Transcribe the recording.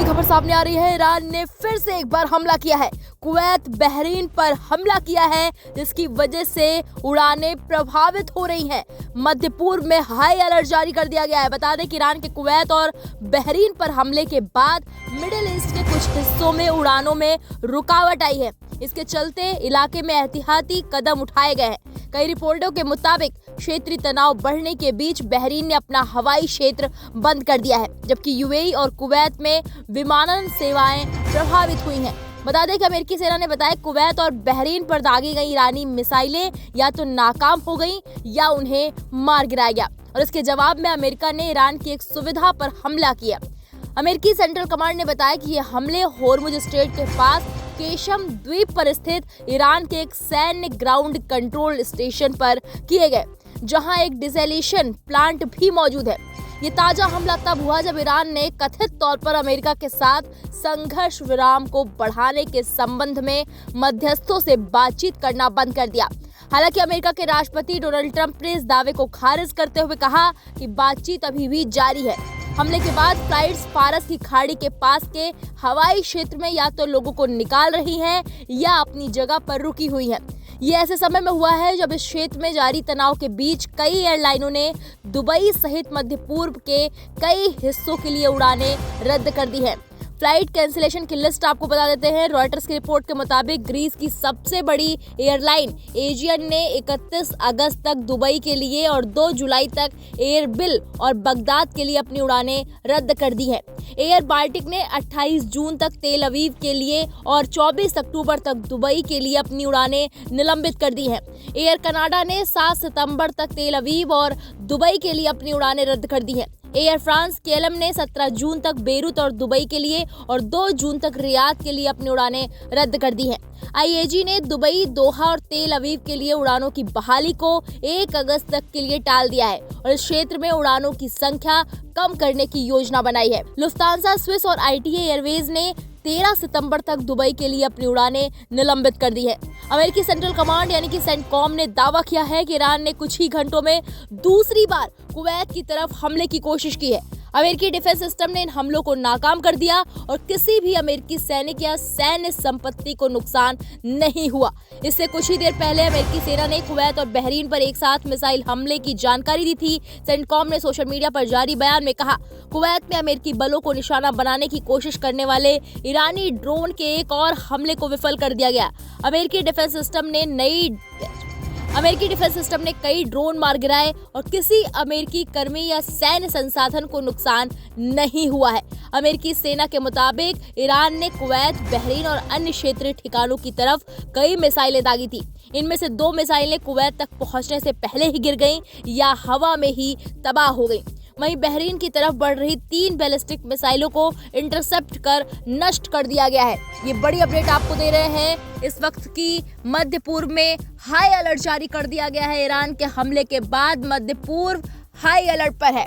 बड़ी खबर सामने आ रही है। ईरान ने फिर से एक बार हमला किया है। कुवैत, बहरीन पर हमला किया है, जिसकी वजह से उड़ानें प्रभावित हो रही हैं। मध्य पूर्व में हाई अलर्ट जारी कर दिया गया है। बता दें कि ईरान के कुवैत और बहरीन पर हमले के बाद मिडिल ईस्ट के कुछ हिस्सों में उड़ानों में रुकावट आई है। इसके चलते इलाके में एहतियाती कदम उठाए गए हैं। कई रिपोर्टों के मुताबिक क्षेत्रीय तनाव बढ़ने के बीच बहरीन ने अपना हवाई क्षेत्र बंद कर दिया है, जबकि यूएई और कुवैत में विमानन सेवाएं प्रभावित हुई हैं। बता दें कि अमेरिकी सेना ने बताया कुवैत और बहरीन पर दागी गई ईरानी मिसाइलें या तो नाकाम हो गईं या उन्हें मार गिराया गया, और इसके जवाब में अमेरिका ने ईरान की एक सुविधा पर हमला किया। अमेरिकी सेंट्रल कमांड ने बताया कि ये हमले होर्मुज स्ट्रेट के पास केशम द्वीप पर स्थित ईरान के एक सैन्य ग्राउंड कंट्रोल स्टेशन पर किए गए, जहां एक डिसैलिनेशन प्लांट भी मौजूद है। ये ताजा हमला तब हुआ जब ईरान ने कथित तौर पर अमेरिका के साथ संघर्ष विराम को बढ़ाने के संबंध में मध्यस्थों से बातचीत करना बंद कर दिया। हालांकि अमेरिका के राष्ट्रपति डोनाल्ड ट्रंप ने इस दावे को खारिज करते हुए कहा कि बातचीत अभी भी जारी है। हमले के बाद फ्लाइट्स फारस की खाड़ी के पास के हवाई क्षेत्र में या तो लोगों को निकाल रही हैं या अपनी जगह पर रुकी हुई हैं। ये ऐसे समय में हुआ है जब इस क्षेत्र में जारी तनाव के बीच कई एयरलाइनों ने दुबई सहित मध्य पूर्व के कई हिस्सों के लिए उड़ानें रद्द कर दी हैं। फ्लाइट कैंसिलेशन की लिस्ट आपको बता देते हैं। रॉयटर्स की रिपोर्ट के मुताबिक ग्रीस की सबसे बड़ी एयरलाइन एजियन ने 31 अगस्त तक दुबई के लिए और 2 जुलाई तक एयरबिल और बगदाद के लिए अपनी उड़ानें रद्द कर दी हैं। एयर बाल्टिक ने 28 जून तक तेल अवीव के लिए और 24 अक्टूबर तक दुबई के लिए अपनी उड़ानें निलंबित कर दी हैं। एयर कनाडा ने 7 सितंबर तक तेल अवीव और दुबई के लिए अपनी उड़ानें रद्द कर दी हैं। एयर फ्रांस केलम ने 17 जून तक बेरूत और दुबई के लिए और 2 जून तक रियाद के लिए अपनी उड़ानें रद्द कर दी हैं। आईएजी ने दुबई, दोहा और तेल अवीव के लिए उड़ानों की बहाली को 1 अगस्त तक के लिए टाल दिया है और इस क्षेत्र में उड़ानों की संख्या कम करने की योजना बनाई है। लुफ्तांसा, स्विस और आईटीए एयरवेज ने 13 सितंबर तक दुबई के लिए अपनी उड़ानें निलंबित कर दी है। अमेरिकी सेंट्रल कमांड यानी कि सेंटकॉम ने दावा किया है कि ईरान ने कुछ ही घंटों में दूसरी बार कुवैत की तरफ हमले की कोशिश की है। अमेरिकी डिफेंस सिस्टम ने इन हमलों को नाकाम कर दिया और किसी भी अमेरिकी सैनिक या सैन्य संपत्ति को नुकसान नहीं हुआ। इससे कुछ ही देर पहले अमेरिकी सेना ने कुवैत और बहरीन पर एक साथ मिसाइल हमले की जानकारी दी थी। सेंटकॉम ने सोशल मीडिया पर जारी बयान में कहा, कुवैत में अमेरिकी बलों को निशाना बनाने की कोशिश करने वाले ईरानी ड्रोन के एक और हमले को विफल कर दिया गया। अमेरिकी डिफेंस सिस्टम ने कई ड्रोन मार गिराए और किसी अमेरिकी कर्मी या सैन्य संसाधन को नुकसान नहीं हुआ है। अमेरिकी सेना के मुताबिक ईरान ने कुवैत, बहरीन और अन्य क्षेत्रीय ठिकानों की तरफ कई मिसाइलें दागी थी। इनमें से 2 मिसाइलें कुवैत तक पहुंचने से पहले ही गिर गईं या हवा में ही तबाह हो गईं। वहीं बहरीन की तरफ बढ़ रही 3 बैलिस्टिक मिसाइलों को इंटरसेप्ट कर नष्ट कर दिया गया है। ये बड़ी अपडेट आपको दे रहे हैं। इस वक्त की मध्य पूर्व में हाई अलर्ट जारी कर दिया गया है। ईरान के हमले के बाद मध्य पूर्व हाई अलर्ट पर है।